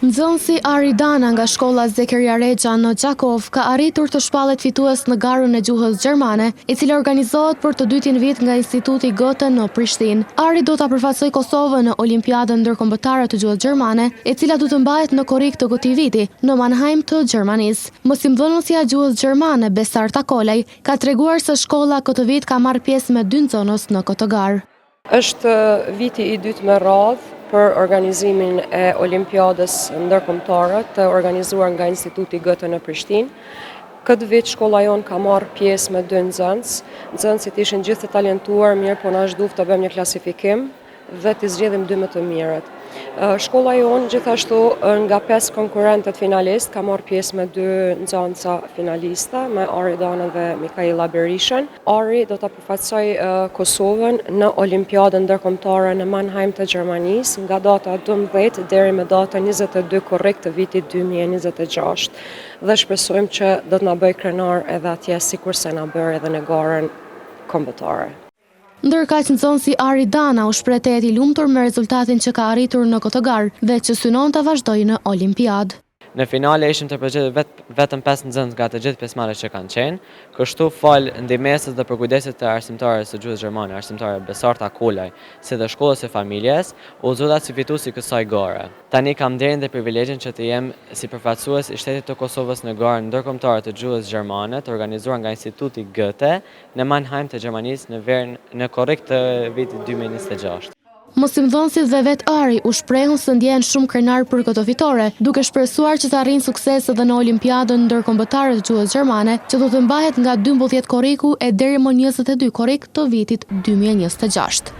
Nxënësi Aridana nga shkolla Zekeria Rexha në Gjakov ka arritur të shpallet fitues në garën e gjuhës gjermane, e cila organizohet për të dytin vit nga Instituti Goethe në Prishtinë. Ari do ta përfaqësojë Kosovën në Olimpiadën ndërkombëtare të gjuhës gjermane, e cila do të mbahet në korrik të këtij viti në Mannheim të Gjermanisë. Mësimdhënësja e gjuhës gjermane Besar Takolaj ka treguar se shkolla këtë vit ka marrë pjesë me 2 nxënës në këtë garë. Është viti i dytë me radhë për organizimin e Olimpiadës ndërkombëtare të organizuar nga Instituti Goethe në Prishtinë. Këtë vit shkolla jonë ka marrë pjesë me 2 nxënës. Nxënësit ishin gjithë të talentuar, mirë po na është duf të bëjmë një klasifikim dhe të zgjedhim 2 më të mirët. Shkolla jonë gjithashtu nga 5 konkurrentët finalist ka marrë pjesë me 2 nxënësa finalista, me Aridana dhe Mikaela Berishën. Ari do ta përfaqësojë Kosovën në Olimpiadën ndërkombëtare në Mannheim të Gjermanisë nga data 12 deri me datën 22 korrik të vitit 2026. Dhe shpresojmë që do të na bëjë krenar edhe atje sikurse na bëri edhe në garën kombëtare. Ndërkaq nxënësi Aridana u shpreh i lumtur me rezultatin që ka arritur në këtë garë dhe që synon të vazhdojë në Olimpiadë. Në finale ishim të përgjigjur vetëm 5 nxënës nga të gjithë pjesëmarrësit që kanë qenë, kështu fal ndihmesës dhe përkujdesit të arsimtarës së gjuhës gjermane, arsimtare Besar Takolaj, si dhe shkollës së familjes, u zgjuat si fituesi i kësaj gare. Tani kam nderin dhe privilegjin që të jem si përfaqësues i shtetit të Kosovës në garën ndërkombëtare të gjuhës gjermane, të organizuar nga Instituti Goethe në Mannheim të Gjermanisë në korrik të vitit 2026. Mësimdhënësit dhe vet Ari u shprehun se ndjehen shumë krenar për këtë fitore, duke shpresuar që të arrijnë sukses edhe në Olimpiadën ndërkombëtare të gjuhës gjermane, që do të mbahet nga 12 korriku e deri më 22 korrik të vitit 2026.